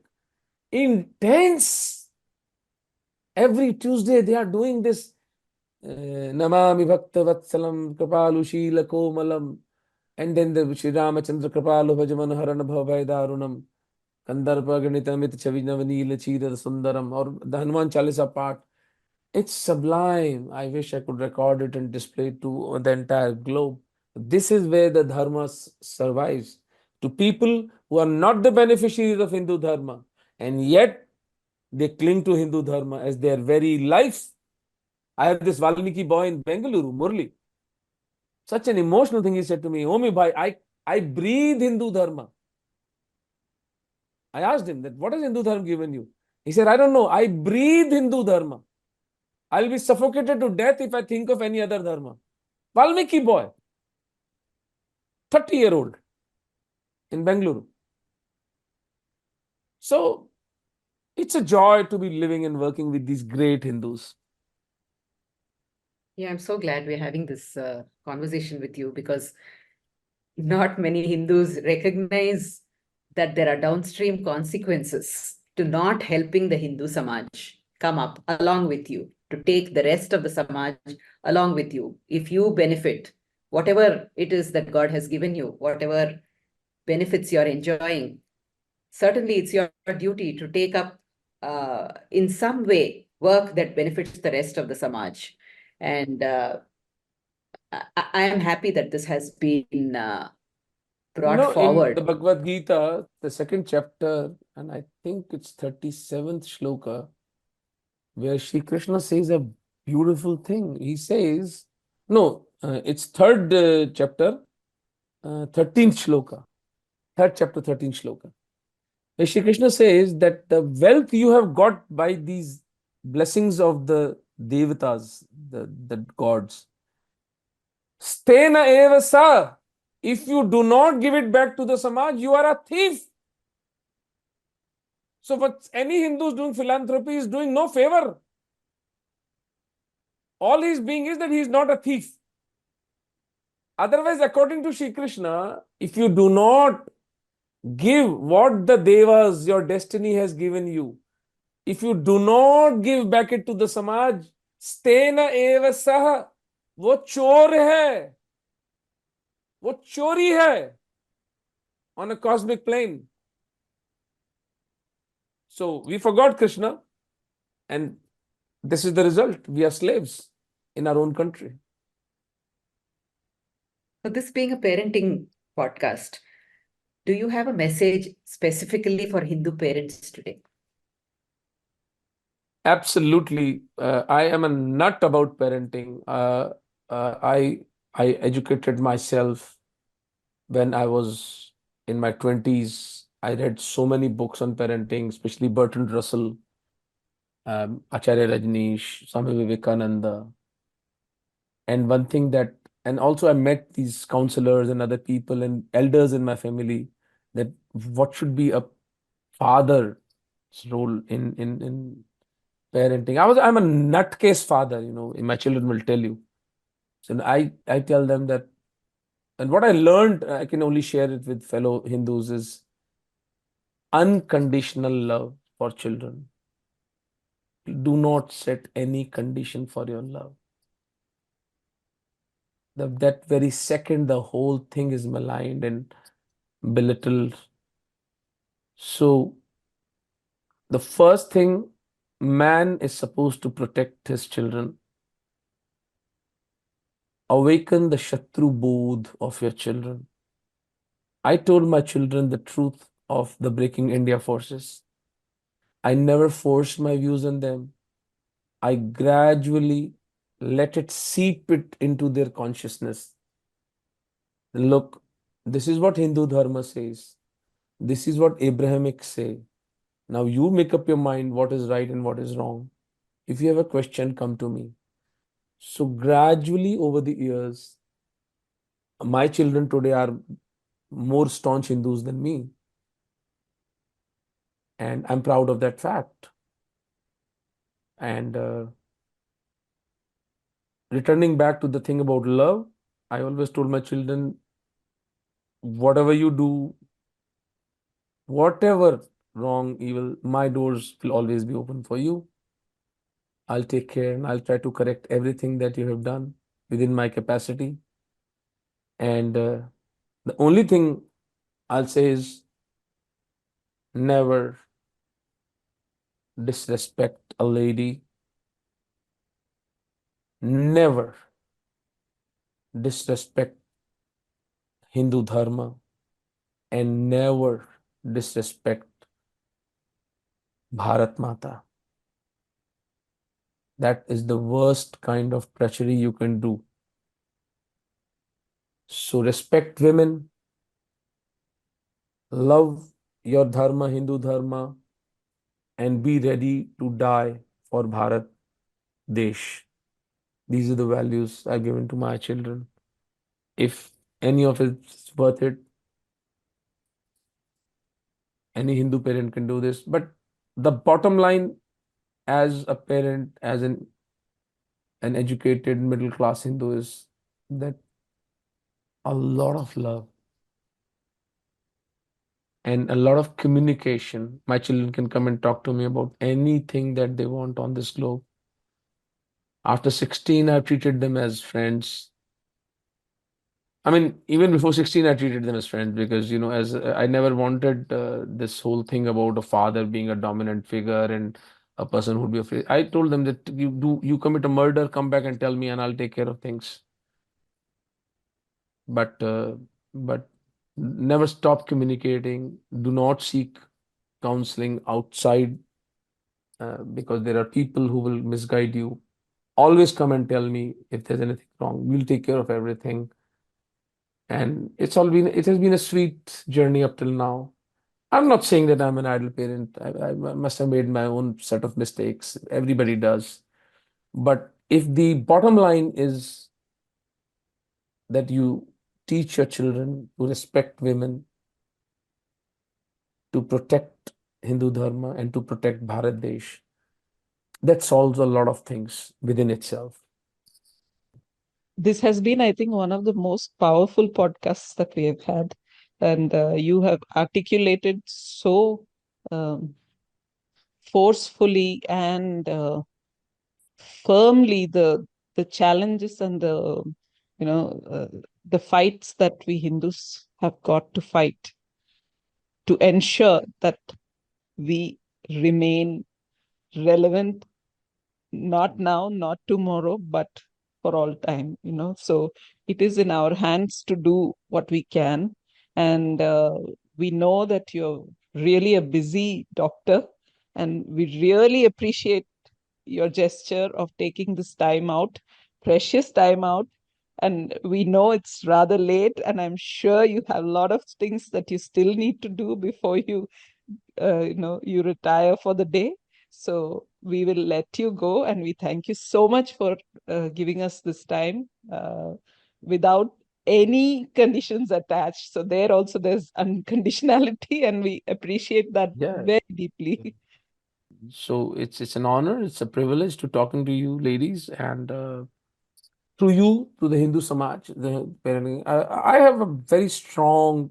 intense. Every Tuesday they are doing this Namami Bhakta Vatsalam Kripalu Shila Komalam, and then the Shri Ramachandra Kripalu Bhajaman Harana Bhavai Darunam, Kandarpa Ganitamit Chavinavanila Chira Sundaram, or the Hanuman Chalisa part. It's sublime. I wish I could record it and display it to the entire globe. This is where the Dharma survives. To people who are not the beneficiaries of Hindu Dharma, and yet they cling to Hindu Dharma as their very life. I have this Valmiki boy in Bengaluru, Murli. Such an emotional thing he said to me, Omi bhai, I breathe Hindu Dharma. I asked him that, what has Hindu Dharma given you? He said, I don't know. I breathe Hindu Dharma. I'll be suffocated to death if I think of any other Dharma. Valmiki boy, 30-year-old in Bengaluru. So it's a joy to be living and working with these great Hindus. Yeah, I'm so glad we're having this conversation with you, because not many Hindus recognize that there are downstream consequences to not helping the Hindu Samaj come up along with you, to take the rest of the Samaj along with you. If you benefit, whatever it is that God has given you, whatever benefits you're enjoying, certainly it's your duty to take up in some way work that benefits the rest of the Samaj. And I am happy that this has been brought In the forward. Bhagavad Gita, the second chapter, and I think it's 37th shloka, where Shri Krishna says a beautiful thing. He says, no, it's third chapter, 13th shloka, third chapter, 13th shloka. Where Shri Krishna says that the wealth you have got by these blessings of the devatas, the gods, stena eva sa. If you do not give it back to the Samaj, you are a thief. So what any Hindu is doing philanthropy is doing no favor. All he's being is that he is not a thief. Otherwise, according to Shri Krishna, if you do not give what the devas, your destiny has given you, if you do not give back it to the Samaj, stena eva sah, वो चोर है, वो चोरी है on a cosmic plane. So we forgot Krishna, and this is the result. We are slaves in our own country. So this being a parenting podcast, do you have a message specifically for Hindu parents today? Absolutely. I am a nut about parenting. I educated myself when I was in my 20s. I read so many books on parenting, especially Bertrand Russell, Acharya Rajneesh, Swami Vivekananda. And one thing that, and also I met these counselors and other people and elders in my family, that what should be a father's role in parenting. I'm a nutcase father, my children will tell you. So I tell them that, and what I learned, I can only share it with fellow Hindus, is unconditional love for children. Do not set any condition for your love. That very second, the whole thing is maligned and belittled. So the first thing, man is supposed to protect his children. Awaken the Shatru Bodh of your children. I told my children the truth of the Breaking India forces. I never forced my views on them. I gradually let it seep it into their consciousness. Look, this is what Hindu Dharma says. This is what Abrahamic say. Now you make up your mind what is right and what is wrong. If you have a question, come to me. So gradually over the years, my children today are more staunch Hindus than me. And I'm proud of that fact. And returning back to the thing about love, I always told my children, whatever you do, whatever wrong, evil, my doors will always be open for you. I'll take care and I'll try to correct everything that you have done within my capacity. And the only thing I'll say is never disrespect a lady, never disrespect Hindu Dharma, and never disrespect Bharat Mata. That is the worst kind of treachery you can do. So respect women, love your Dharma, Hindu Dharma, and be ready to die for Bharat Desh. These are the values I've given to my children. If any of it's worth it, any Hindu parent can do this. But the bottom line, as a parent, as an educated middle class Hindu, is that a lot of love and a lot of communication. My children can come and talk to me about anything that they want on this globe. After 16, I've treated them as friends. I mean, even before 16, I treated them as friends because, as I never wanted this whole thing about a father being a dominant figure and a person who'd be afraid. I told them that you commit a murder, come back and tell me, and I'll take care of things. But but never stop communicating. Do not seek counseling outside because there are people who will misguide you. Always come and tell me if there's anything wrong. We'll take care of everything. And it has been a sweet journey up till now. I'm not saying that I'm an idle parent. I must have made my own set of mistakes. Everybody does. But if the bottom line is that you teach your children to respect women, to protect Hindu Dharma, and to protect Bharat Desh, that solves a lot of things within itself. This has been, I think, one of the most powerful podcasts that we have had. And you have articulated so forcefully and firmly the challenges and the fights that we Hindus have got to fight to ensure that we remain relevant, not now, not tomorrow, but for all time. So it is in our hands to do what we can. And we know that you're really a busy doctor, and we really appreciate your gesture of taking this time out, precious time out. And we know it's rather late, and I'm sure you have a lot of things that you still need to do before you retire for the day. So we will let you go, and we thank you so much for giving us this time without any conditions attached. So there also there's unconditionality, and we appreciate that Yeah. very deeply. So it's an honor, it's a privilege to talking to you ladies, and through you to the Hindu Samaj, the parenting. I have a very strong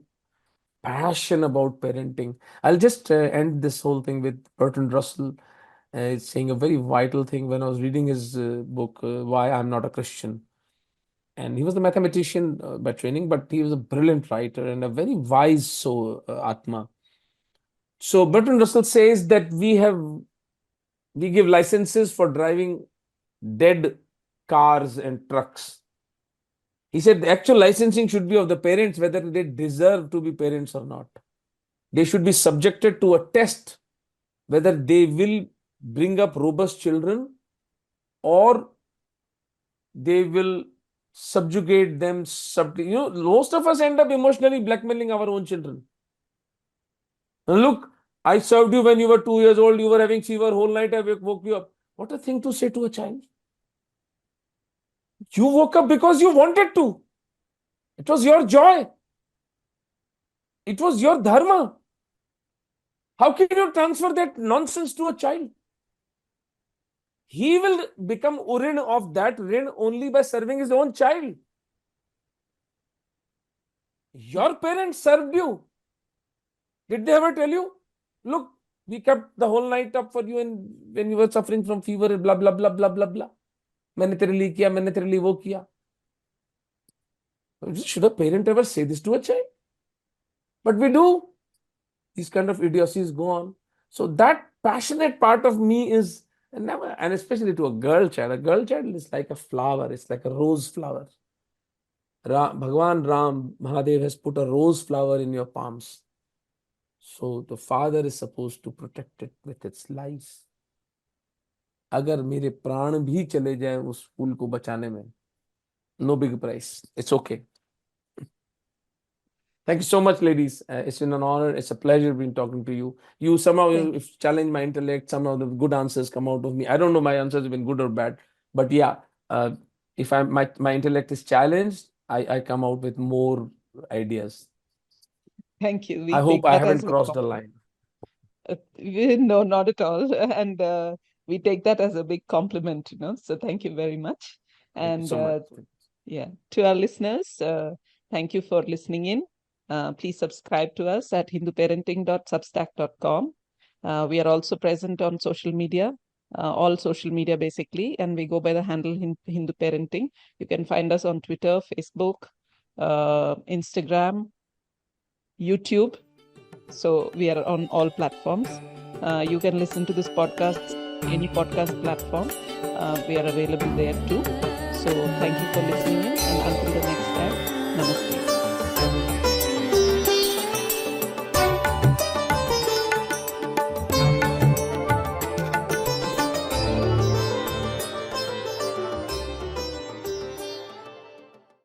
passion about parenting. I'll just end this whole thing with Bertrand Russell saying a very vital thing when I was reading his book, Why I'm Not a Christian. And he was a mathematician by training, but he was a brilliant writer and a very wise soul, Atma. So Bertrand Russell says that we give licenses for driving dead cars and trucks. He said the actual licensing should be of the parents, whether they deserve to be parents or not. They should be subjected to a test whether they will bring up robust children or they will subjugate them. Most of us end up emotionally blackmailing our own children. And look, I served you when you were 2 years old, you were having fever whole night, I woke you up. What a thing to say to a child. You woke up because you wanted to. It was your joy. It was your dharma. How can you transfer that nonsense to a child? He will become urin of that rin only by serving his own child. Your parents served you. Did they ever tell you, look, we kept the whole night up for you and when you were suffering from fever, blah, blah, blah, blah, blah, blah. मैंने तेरे लिए किया, मैंने तेरे लिए वो किया. Should a parent ever say this to a child? But we do. These kind of idiocies go on. So that passionate part of me is never, and especially to a girl child. A girl child is like a flower. It's like a rose flower. Bhagwan Ram, Mahadev has put a rose flower in your palms. So the father is supposed to protect it with its life. अगर मेरे प्राण भी चले जाए उस फूल को बचाने में, no big price. It's okay. Thank you so much, ladies. It's been an honor. It's a pleasure being talking to you. You somehow if challenge my intellect. Somehow the good answers come out of me. I don't know my answers have been good or bad, but yeah, if my intellect is challenged, I come out with more ideas. Thank you. I hope I haven't crossed the line. No, not at all. And we take that as a big compliment, So thank you very much. Thank you so much. Yeah, to our listeners, thank you for listening in. Please subscribe to us at hinduparenting.substack.com. We are also present on social media, all social media basically, and we go by the handle Hindu Parenting. You can find us on Twitter, Facebook, Instagram, YouTube. So we are on all platforms. You can listen to this podcast, any podcast platform. We are available there too. So thank you for listening in, and until the next time, namaste.